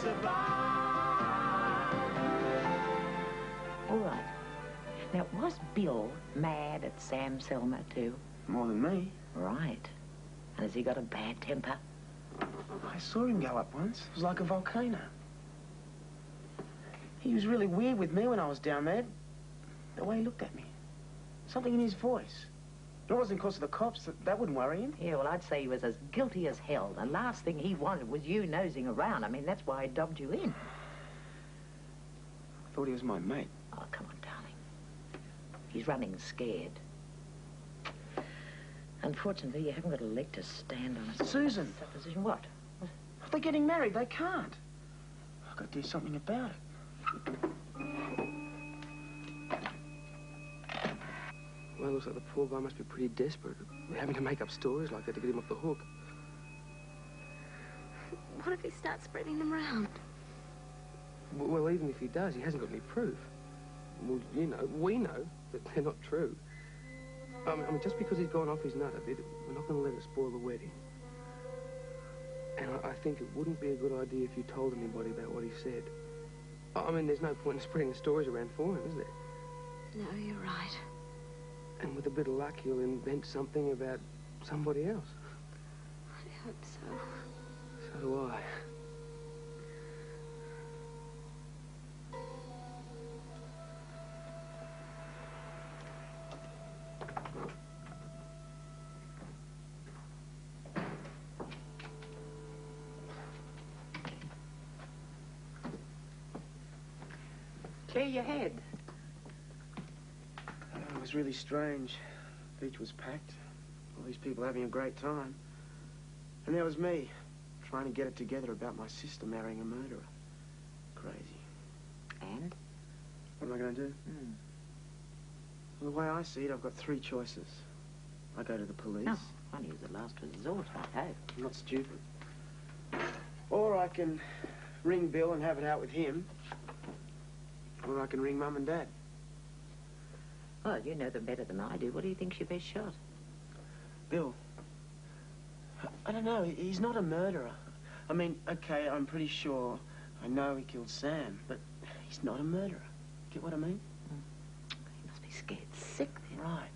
survive. All right. Now, was Bill mad at Sam Selmer too? More than me. Right. And has he got a bad temper? I saw him go up once. It was like a volcano. He was really weird with me when I was down there. The way he looked at me. Something in his voice. It wasn't because of the cops. That wouldn't worry him. Yeah, well, I'd say he was as guilty as hell. The last thing he wanted was you nosing around. I mean, that's why I dobbed you in. I thought he was my mate. Oh, come on, darling. He's running scared. Unfortunately, you haven't got a leg to stand on. Susan! Supposition what? They're getting married. They can't. I've got to do something about it. Well, it looks like the poor guy must be pretty desperate. We're having to make up stories like that to get him off the hook. What if he starts spreading them around? Well, even if he does, he hasn't got any proof. Well, you know, we know that they're not true. I mean, just because he's gone off his nut a bit, we're not going to let it spoil the wedding. And I think it wouldn't be a good idea if you told anybody about what he said. I mean, there's no point in spreading the stories around for him, is there? No, you're right. And with a bit of luck, he'll invent something about somebody else. I hope so. So do I. Clear your head. It was really strange. The beach was packed. All these people having a great time. And there was me, trying to get it together about my sister marrying a murderer. Crazy. And? What am I going to do? Well, the way I see it, I've got three choices. I go to the police. Oh, one is the last resort, I hope. I'm not stupid. Or I can ring Bill and have it out with him. Or I can ring Mum and Dad. Well, you know them better than I do. What do you think's your best shot? Bill. I don't know. He's not a murderer. I mean, okay, I'm pretty sure I know he killed Sam, but he's not a murderer. Get what I mean? He must be scared sick then. Right.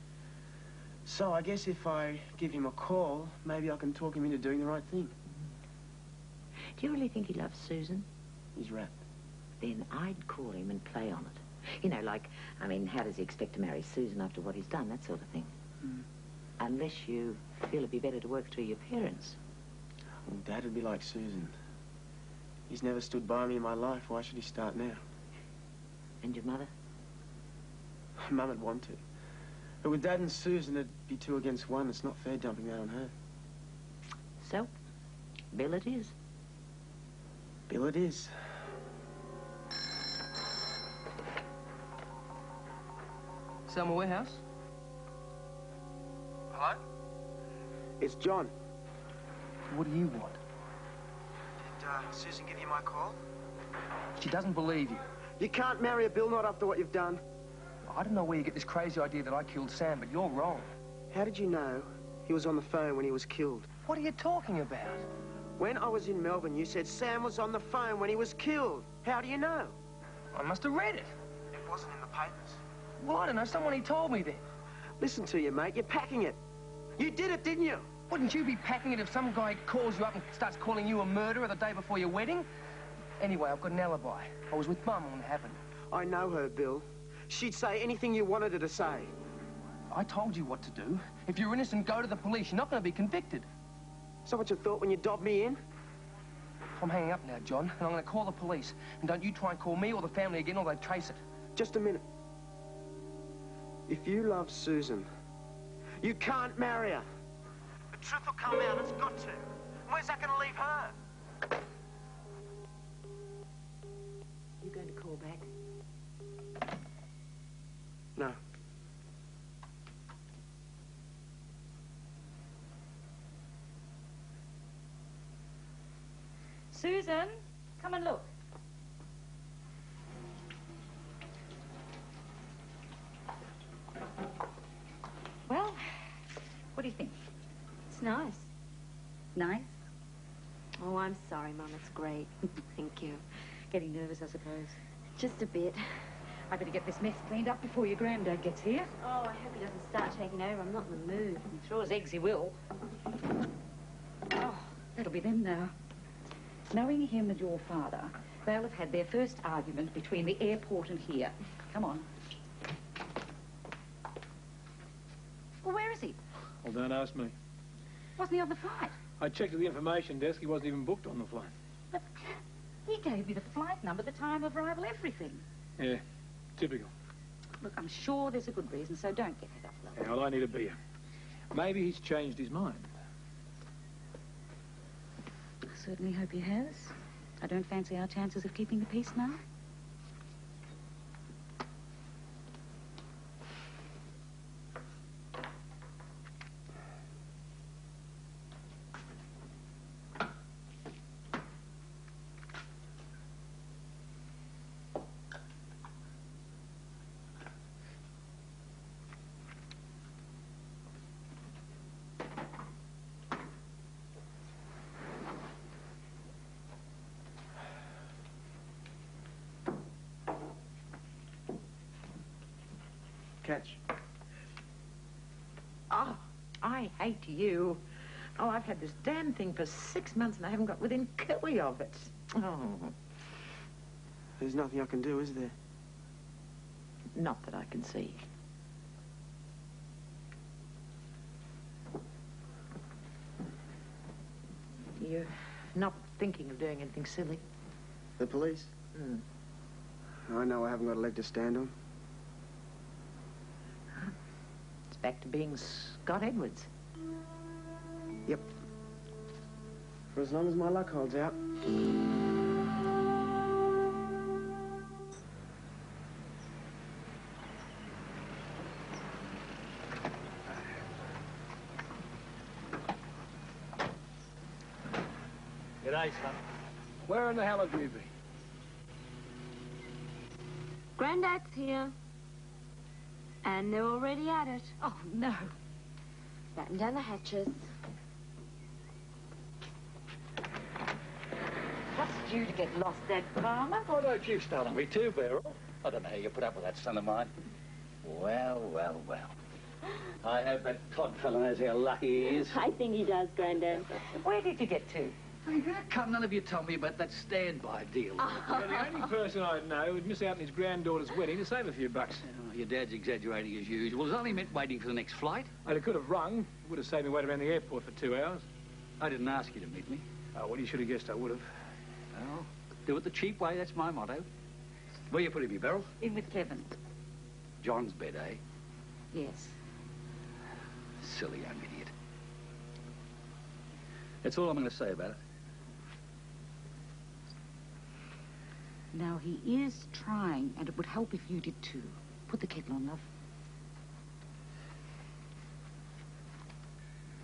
So I guess if I give him a call, maybe I can talk him into doing the right thing. Do you really think he loves Susan? He's wrapped. Then I'd call him and play on it. You know, like, I mean, how does he expect to marry Susan after what he's done, that sort of thing? Unless you feel it'd be better to work through your parents. Well, Dad would be like Susan. He's never stood by me in my life. Why should he start now? And your mother? Mum would want to. But with Dad and Susan, it'd be 2 against 1. It's not fair dumping that on her. So, Bill it is. Bill it is. Selma Warehouse? Hello? It's John. What do you want? Did Susan give you my call? She doesn't believe you. You can't marry a Bill, not after what you've done. I don't know where you get this crazy idea that I killed Sam, but you're wrong. How did you know he was on the phone when he was killed? What are you talking about? When I was in Melbourne, you said Sam was on the phone when he was killed. How do you know? I must have read it. It wasn't in the papers. Well, I don't know. Someone told me then. Listen to you, mate. You're packing it. You did it, didn't you? Wouldn't you be packing it if some guy calls you up and starts calling you a murderer the day before your wedding? Anyway, I've got an alibi. I was with Mum when it happened. I know her, Bill. She'd say anything you wanted her to say. I told you what to do. If you're innocent, go to the police. You're not going to be convicted. So what you thought when you dobbed me in? I'm hanging up now, John, and I'm going to call the police. And don't you try and call me or the family again, or they'll trace it. Just a minute. If you love Susan, you can't marry her. The truth will come out. It's got to. Where's that going to leave her? You going to call back? No. Susan, come and look. Well, what do you think? It's nice. Nice? Oh, I'm sorry, Mum. It's great. Thank you. Getting nervous, I suppose. Just a bit. I better get this mess cleaned up before your granddad gets here. Oh, I hope he doesn't start taking over. I'm not in the mood. Sure as eggs he will. Oh, that'll be them now. Knowing him and your father, they'll have had their first argument between the airport and here. Come on. Well, where is he? Well, don't ask me. Wasn't he on the flight? I checked at the information desk. He wasn't even booked on the flight. But he gave me the flight number, the time of arrival, everything. Yeah, typical. Look, I'm sure there's a good reason, so don't get it up, love. Yeah, well, I need a beer. Maybe he's changed his mind. I certainly hope he has. I don't fancy our chances of keeping the peace now. Catch. Oh, I hate you. Oh, I've had this damn thing for 6 months and I haven't got within cooey of it. Oh, There's nothing I can do, is there? not that I can see. You're not thinking of doing anything silly? The police? Hmm. I know I haven't got a leg to stand on. It's back to being Scott Edwards. Yep. For as long as my luck holds out. G'day, son. Where in the hell have you been? Granddad's here. And they're already at it. Oh, no. Batten down the hatches. What's due to get lost, Dad Palmer? Oh, don't you start on me too, Beryl. I don't know how you put up with that son of mine. Well, well, well. I hope that Todd fellow knows how lucky he is. I think he does, Granddad. Where did you get to? Hey, how come none of you told me about that standby deal? Well, the only person I know who'd miss out on his granddaughter's wedding to save a few bucks. Oh, your dad's exaggerating as usual. It was only meant waiting for the next flight. I could have rung. Would have saved me waiting around the airport for 2 hours. I didn't ask you to meet me. Oh, well, you should have guessed I would have. Well, do it the cheap way, that's my motto. Where you putting me, Beryl? In with Kevin. John's bed, eh? Yes. Silly young idiot. That's all I'm going to say about it. Now, he is trying, and it would help if you did too. Put the kettle on, love.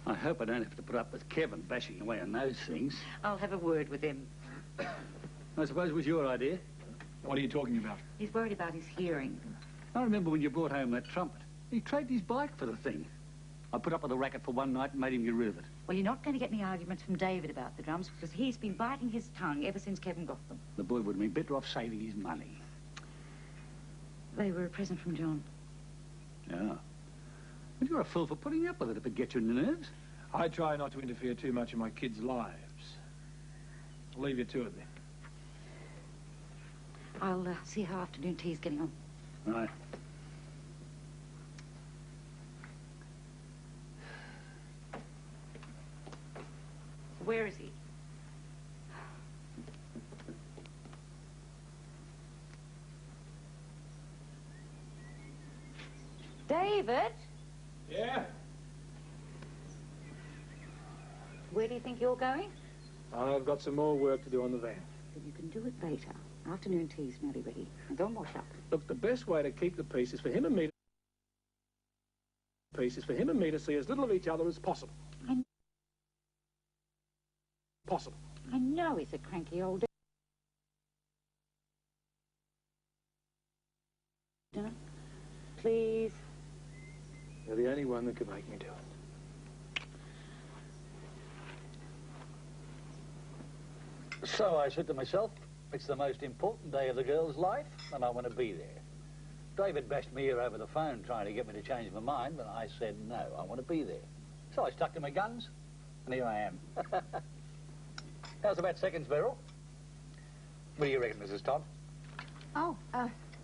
I hope I don't have to put up with Kevin bashing away on those things. I'll have a word with him. I suppose it was your idea. What are you talking about? He's worried about his hearing. I remember when you brought home that trumpet. He traded his bike for the thing. I put up with the racket for one night and made him get rid of it. Well, you're not going to get any arguments from David about the drums because he's been biting his tongue ever since Kevin got them. The boy would have been better off saving his money. They were a present from John. Yeah. But you're a fool for putting up with it if it gets you on the nerves. I try not to interfere too much in my kids' lives. I'll leave you to it then. I'll see how afternoon tea's getting on. Right. Where is he? David? Yeah? Where do you think you're going? I've got some more work to do on the van. Then you can do it later. Afternoon tea's nearly ready. Now go and wash up. Look, the best way to keep the peace is for him and me to see as little of each other as possible. Possible. I know he's a cranky old... Dinner? Please. You're the only one that could make me do it. So I said to myself, it's the most important day of the girl's life, and I want to be there. David bashed me here over the phone trying to get me to change my mind, but I said no, I want to be there. So I stuck to my guns, and here I am. How's about seconds, Beryl? What do you reckon, Mrs. Todd? Oh,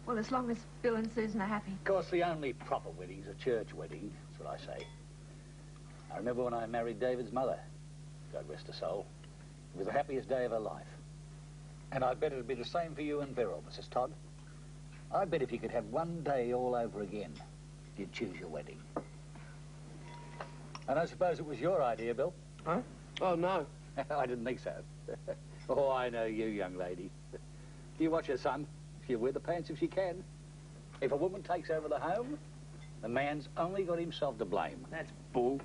well, as long as Bill and Susan are happy. Of course, the only proper wedding's a church wedding, that's what I say. I remember when I married David's mother, God rest her soul. It was the happiest day of her life. And I bet it'd be the same for you and Beryl, Mrs. Todd. I bet if you could have one day all over again, you'd choose your wedding. I don't suppose it was your idea, Bill? Huh? Oh, no. I didn't think so. Oh, I know you, young lady. You watch your son. She'll wear the pants if she can. If a woman takes over the home, the man's only got himself to blame. That's bull.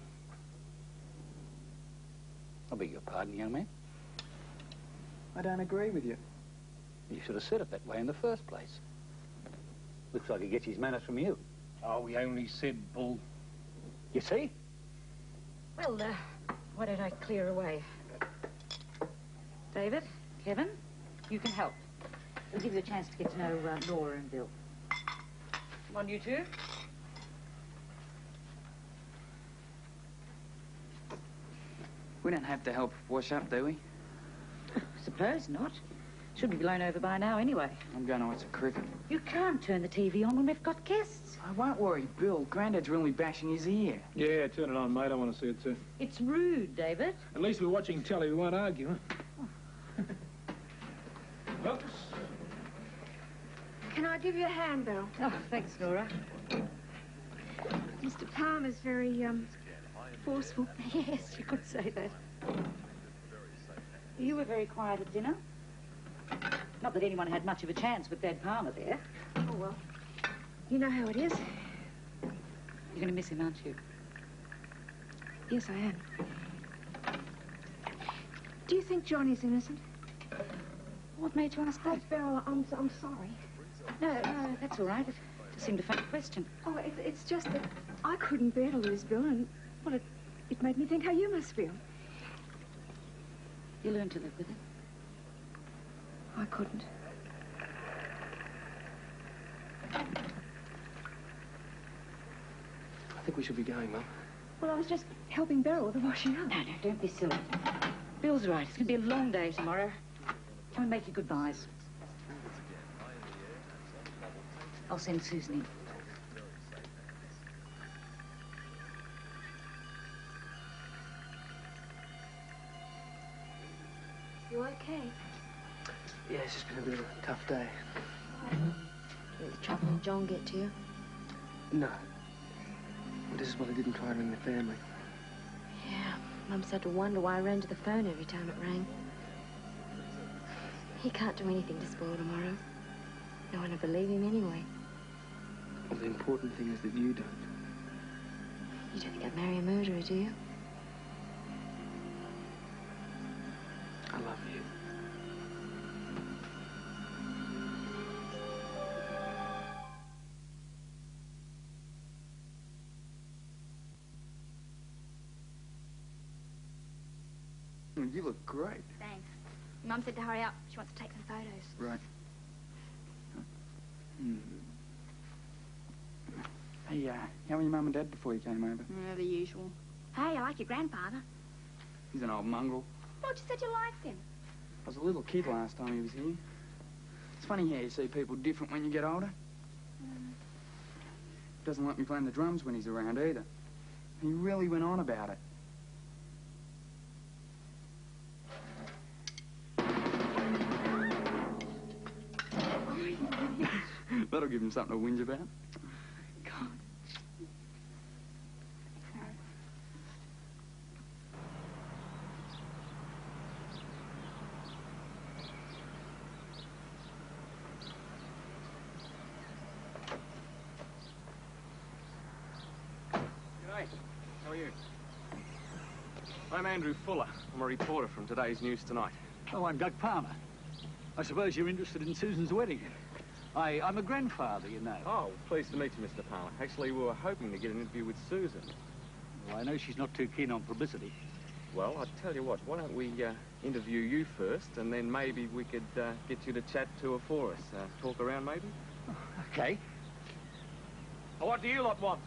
I beg your pardon, young man. I don't agree with you. You should have said it that way in the first place. Looks like he gets his manners from you. Oh, we only said bull. You see? Well, why don't I clear away? David, Kevin, you can help. We'll give you a chance to get to know Laura and Bill. Come on, you two. We don't have to help wash up, do we? Suppose not. Should be blown over by now anyway. I'm going to watch the cricket. You can't turn the TV on when we've got guests. I won't worry, Bill. Grandad's really bashing his ear. Yeah, turn it on, mate. I want to see it too. It's rude, David. At least we're watching telly. We won't argue, huh? Oops. Can I give you a hand, Bill? Oh, thanks, Laura. Mr. Palmer's very, forceful. Yes, you could say that. You were very quiet at dinner. Not that anyone had much of a chance with Dad Palmer there. Oh, well, you know how it is. You're going to miss him, aren't you? Yes, I am. Do you think Johnny's innocent? What made you ask that? Oh, Beryl, I'm sorry. No, that's all right. It just seemed a funny question. Oh, it's just that I couldn't bear to lose Bill, and, well, it made me think how you must feel. You learned to live with it. I couldn't. I think we should be going, Mum. Well, I was just helping Beryl with the washing up. No, don't be silly. Bill's right. It's going to be a long day tomorrow. Come and make your goodbyes. I'll send Susan in. You okay? Yeah, it's just been a bit of a tough day. Did the trouble with John get to you? No. Well, this is what I didn't try to ring the family. Yeah, Mum started to wonder why I ran to the phone every time it rang. He can't do anything to spoil tomorrow. No one will believe him anyway. Well, the important thing is that you don't. You don't think I'd marry a murderer, do you? I love you. You look great. Thanks. Mum said to hurry up. She wants to take some photos. Right. Hey, how were your mum and dad before you came over? The usual. Hey, I like your grandfather. He's an old mongrel. Thought you said you liked him. I was a little kid last time he was here. It's funny how you see people different when you get older. Doesn't like me playing the drums when he's around either. He really went on about it. That'll give him something to whinge about. God. G'day. How are you? I'm Andrew Fuller. I'm a reporter from today's News Tonight. Oh, I'm Doug Palmer. I suppose you're interested in Susan's wedding. I'm a grandfather, you know. Oh, pleased to meet you, Mr. Palmer. Actually, we were hoping to get an interview with Susan. Well, I know she's not too keen on publicity. Well, I tell you what, why don't we interview you first, and then maybe we could get you to chat to her for us. Talk around, maybe? Okay. Well, what do you lot want?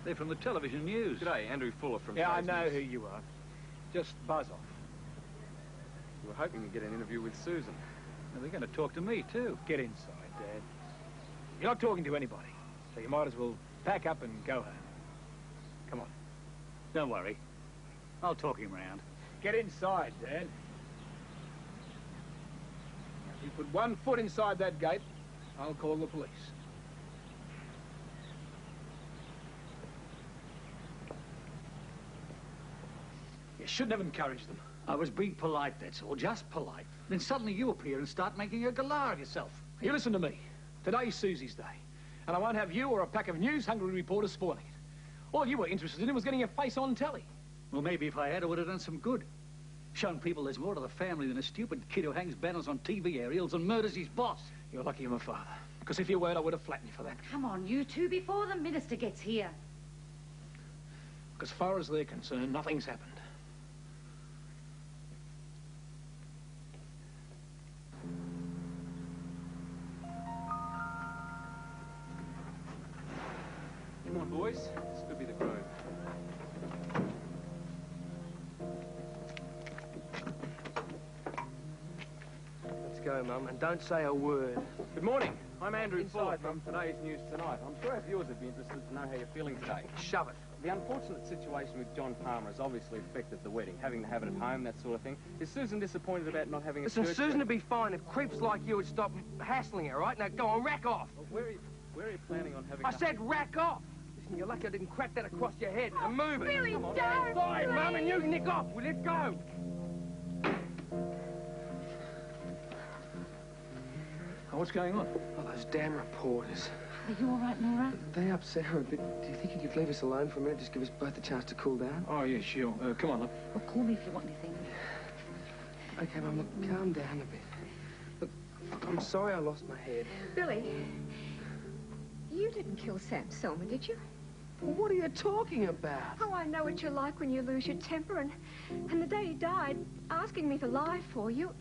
They're from the television news. G'day, Andrew Fuller from Yeah, I Today's know News. who you are. Just buzz off. We were hoping to get an interview with Susan. Now, they're going to talk to me, too. Get inside, Dad. You're not talking to anybody, so you might as well pack up and go home. Come on. Don't worry. I'll talk him round. Get inside, Dad. If you put 1 foot inside that gate, I'll call the police. You shouldn't have encouraged them. I was being polite, that's all. Just polite. Then suddenly you appear and start making a galah of yourself. You listen to me. Today's Susie's day. And I won't have you or a pack of news-hungry reporters spoiling it. All you were interested in was getting your face on telly. Well, maybe if I had, it would have done some good. Shown people there's more to the family than a stupid kid who hangs banners on TV aerials and murders his boss. You're lucky I'm a father. Because if you weren't, I would have flattened you for that. Come on, you two, before the minister gets here. As far as they're concerned, nothing's happened. Come on, boys. This could be the Grove. Let's go, Mum, and don't say a word. Good morning. I'm Andrew Inside, Fuller from Today's News Tonight. I'm sure our viewers would be interested to know how you're feeling today. Shove it. The unfortunate situation with John Palmer has obviously affected the wedding, having to have it at home, that sort of thing. Is Susan disappointed about not having a Listen, church? Susan would be fine if creeps like you would stop hassling her, right? Now, go on, rack off. Well, where are you planning on having I said rack off. Listen, you're lucky I didn't crack that across your head. Now move it. Billy, Come on. don't, Fine, Mum, and you please. nick off. Well, let's go. Oh, what's going on? Oh, those damn reporters. Are you all right, Nora? They upset her a bit. Do you think you could leave us alone for a minute? Just give us both a chance to cool down? Oh, yeah, sure. Come on, look. Well, call me if you want anything. Okay, Mum, look, calm down a bit. Look, I'm sorry I lost my head. Billy, you didn't kill Sam Selma, did you? Well, what are you talking about? Oh, I know what you're like when you lose your temper, and the day he died, asking me to lie for you,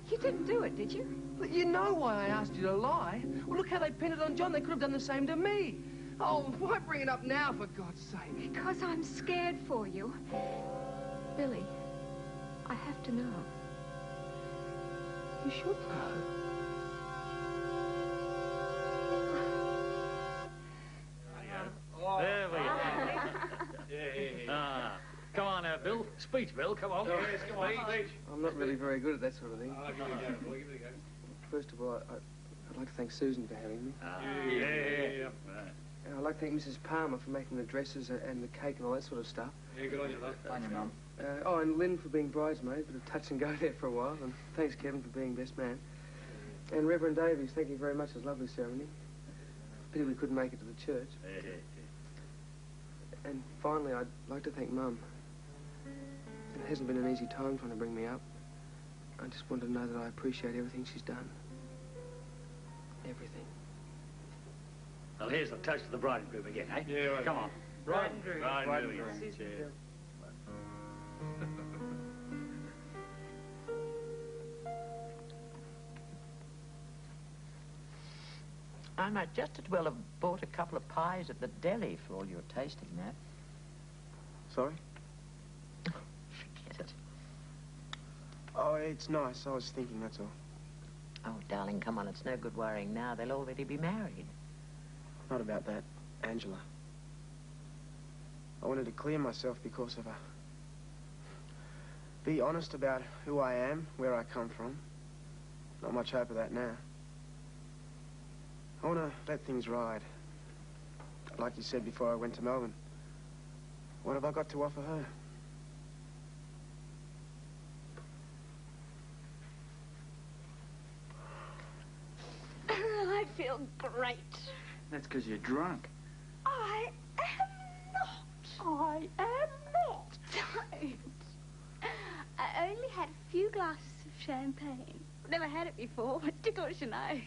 you didn't do it, did you? But you know why I asked you to lie. Well, look how they pinned it on John. They could have done the same to me. Oh, why bring it up now, for God's sake? Because I'm scared for you. Billy, I have to know. You should know. There we go. Come on now, Bill. Speech, Bill. Come on. Come on, speech. I'm not really very good at that sort of thing. Oh, give it a go, boy, give it a go. First of all, I'd like to thank Susan for having me. Yeah. Right. And I'd like to thank Mrs. Palmer for making the dresses and the cake and all that sort of stuff. Yeah, good on you, love. On your mum. Oh, and Lynn for being bridesmaid, bit of touch and go there for a while. And thanks, Kevin, for being best man. And Reverend Davies, thank you very much. It was a lovely ceremony. Pity we couldn't make it to the church. And finally, I'd like to thank Mum. It hasn't been an easy time trying to bring me up. I just want to know that I appreciate everything she's done. Everything. Well, here's the toast to the bride and groom again, eh? Yeah, right. Come on. Bride and groom. Bride and groom. Cheers. I might just as well have bought a couple of pies at the deli for all your tasting, Matt. Sorry? Forget it. Oh, it's nice. I was thinking, that's all. Oh, darling, come on. It's no good worrying now. They'll already be married. Not about that, Angela. I wanted to clear myself because of her. Be honest about who I am, where I come from. Not much hope of that now. I want to let things ride. Like you said before I went to Melbourne. What have I got to offer her? I feel great. That's because you're drunk. I am not. I am not. Don't. I only had a few glasses of champagne. Never had it before. What tickles your nose?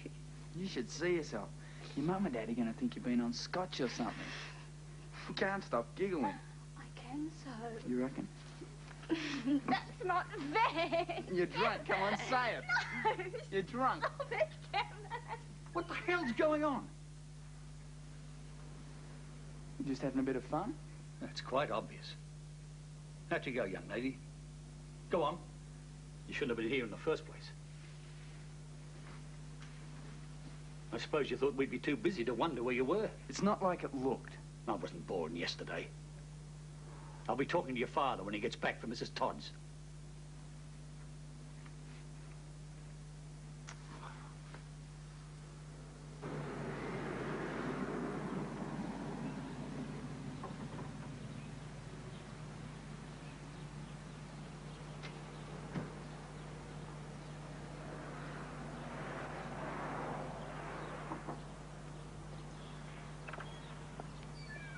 You should see yourself. Your mum and dad are going to think you've been on scotch or something. You can't stop giggling. I am so. You reckon? That's not fair. You're drunk. Come on, say it. No. You're drunk. Stop it, Kevin. What the hell's going on? You just having a bit of fun? That's quite obvious. Out you go, young lady. Go on. You shouldn't have been here in the first place. I suppose you thought we'd be too busy to wonder where you were. It's not like it looked. I wasn't born yesterday. I'll be talking to your father when he gets back from Mrs. Todd's.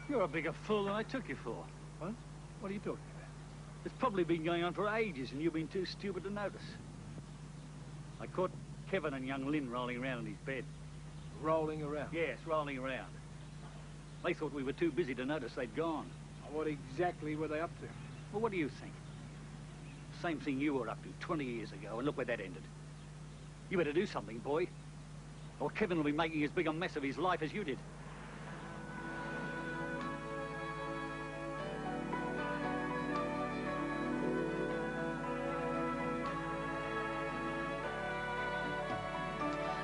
You're a bigger fool than I took you for. What? What are you talking about? It's probably been going on for ages and you've been too stupid to notice. I caught Kevin and young Lynn rolling around in his bed. Rolling around? Yes, rolling around. They thought we were too busy to notice they'd gone. What exactly were they up to? Well, what do you think? Same thing you were up to 20 years ago, and look where that ended. You better do something, boy, or Kevin will be making as big a mess of his life as you did.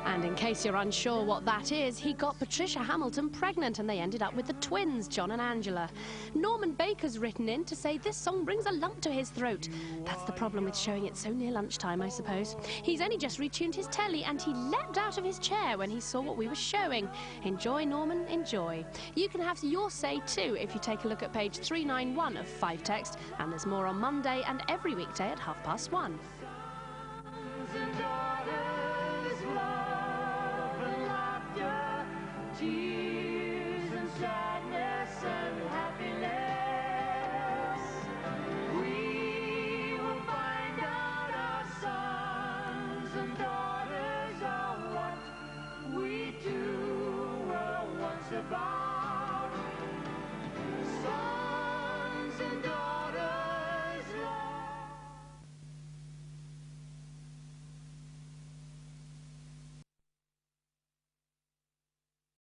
And in case you're unsure what that is, he got Patricia Hamilton pregnant and they ended up with the twins, John and Angela. Norman Baker's written in to say this song brings a lump to his throat. That's the problem with showing it so near lunchtime, I suppose. He's only just retuned his telly and he leapt out of his chair when he saw what we were showing. Enjoy, Norman, enjoy. You can have your say too if you take a look at page 391 of 5 Text, and there's more on Monday and every weekday at 1:30. Tears